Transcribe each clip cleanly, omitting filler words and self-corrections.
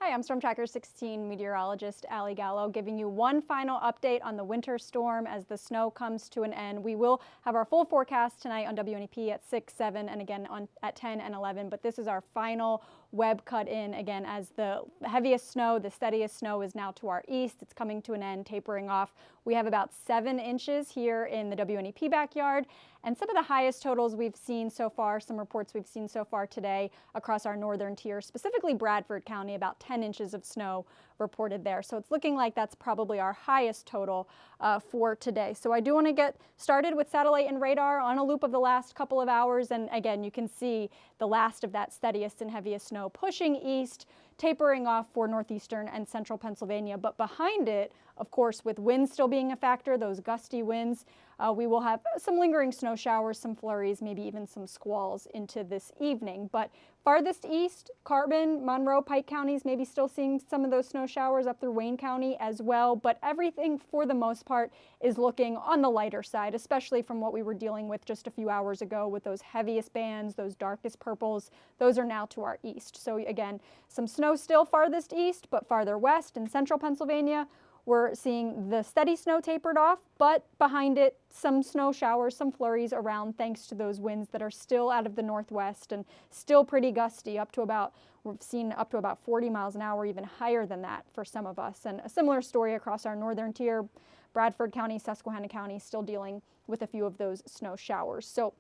Hi, I'm Stormtracker 16 meteorologist Ally Gallo, giving you one final update on the winter storm as the snow comes to an end. We will have our full forecast tonight on WNEP at 6, 7, and again at 10 and 11, but this is our final web cut in again as the heaviest snow, the steadiest snow is now to our east. It's coming to an end, tapering off. We have about 7 inches here in the WNEP backyard, and some of the highest totals we've seen so far, some reports we've seen so far today across our northern tier, specifically Bradford County, about 10 inches of snow reported there. So it's looking like that's probably our highest total for today. So I do want to get started with satellite and radar on a loop of the last couple of hours. And again, you can see the last of that steadiest and heaviest snow pushing east, tapering off for northeastern and central Pennsylvania. But behind it, of course, with winds still being a factor, those gusty winds, we will have some lingering snow showers, some flurries, maybe even some squalls into this evening. But farthest east, Carbon, Monroe, Pike counties, maybe still seeing some of those snow showers up through Wayne County as well. But everything, for the most part, is looking on the lighter side, especially from what we were dealing with just a few hours ago with those heaviest bands, those darkest purples. Those are now to our east. So again, some snow still farthest east, but farther west in central Pennsylvania, we're seeing the steady snow tapered off, but behind it, some snow showers, some flurries around thanks to those winds that are still out of the northwest and still pretty gusty, we've seen up to about 40 miles an hour, even higher than that for some of us. And a similar story across our northern tier, Bradford County, Susquehanna County, still dealing with a few of those snow showers. So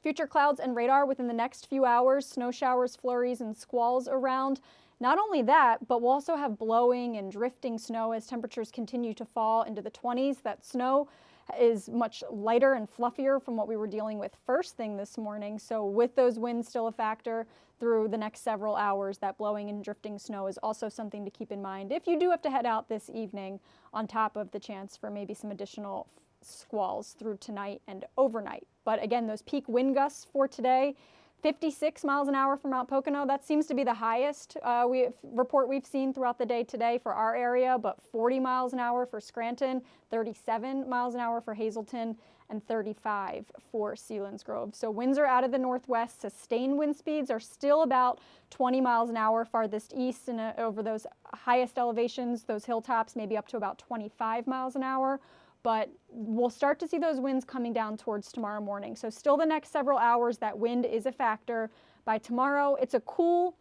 future clouds and radar within the next few hours, snow showers, flurries, and squalls around. Not only that, but we'll also have blowing and drifting snow as temperatures continue to fall into the 20s. That snow is much lighter and fluffier from what we were dealing with first thing this morning. So with those winds still a factor through the next several hours, that blowing and drifting snow is also something to keep in mind if you do have to head out this evening, on top of the chance for maybe some additional squalls through tonight and overnight. But again, those peak wind gusts for today, 56 miles an hour for Mount Pocono. That seems to be the highest report we've seen throughout the day today for our area, but 40 miles an hour for Scranton, 37 miles an hour for Hazleton, and 35 for Selinsgrove. So winds are out of the northwest. Sustained wind speeds are still about 20 miles an hour farthest east and over those highest elevations, those hilltops, maybe up to about 25 miles an hour. But we'll start to see those winds coming down towards tomorrow morning. So still the next several hours, that wind is a factor. By tomorrow, it's a cool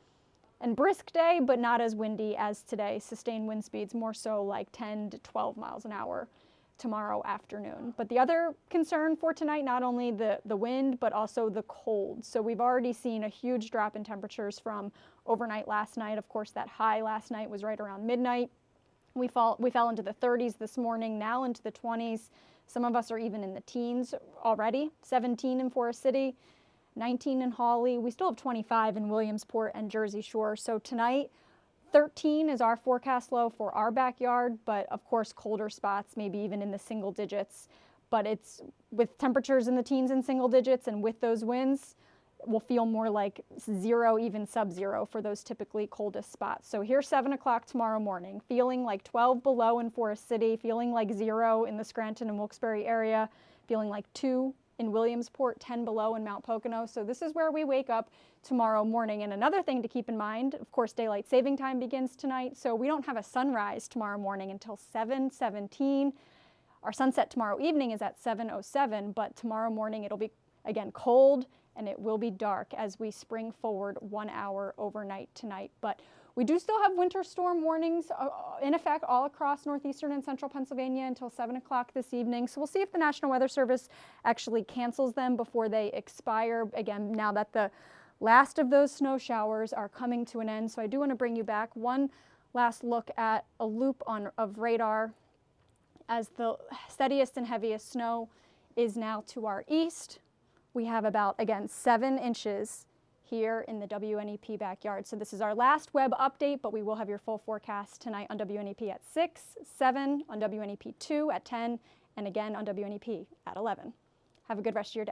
and brisk day, but not as windy as today. Sustained wind speeds more so like 10 to 12 miles an hour tomorrow afternoon. But the other concern for tonight, not only the wind, but also the cold. So we've already seen a huge drop in temperatures from overnight last night. Of course, that high last night was right around midnight. We fell into the 30s this morning, now into the 20s. Some of us are even in the teens already. 17 in Forest City, 19 in Hawley. We still have 25 in Williamsport and Jersey Shore. So tonight, 13 is our forecast low for our backyard, but of course colder spots, maybe even in the single digits. But it's with temperatures in the teens and single digits, and with those winds, will feel more like 0, even sub-zero for those typically coldest spots. So here's 7 o'clock tomorrow morning, feeling like 12 below in Forest City, feeling like 0 in the Scranton and Wilkes-Barre area, feeling like 2 in Williamsport, 10 below in Mount Pocono. So this is where we wake up tomorrow morning. And another thing to keep in mind, of course, daylight saving time begins tonight, so we don't have a sunrise tomorrow morning until 7:17. Our sunset tomorrow evening is at 7:07, but tomorrow morning it'll be, again, cold, and it will be dark as we spring forward 1 hour overnight tonight. But we do still have winter storm warnings in effect all across northeastern and central Pennsylvania until 7 o'clock this evening. So we'll see if the National Weather Service actually cancels them before they expire. Again, now that the last of those snow showers are coming to an end. So I do want to bring you back one last look at a loop of radar as the steadiest and heaviest snow is now to our east. We have about, again, 7 inches here in the WNEP backyard. So this is our last web update, but we will have your full forecast tonight on WNEP at 6, 7, on WNEP 2 at 10, and again on WNEP at 11. Have a good rest of your day.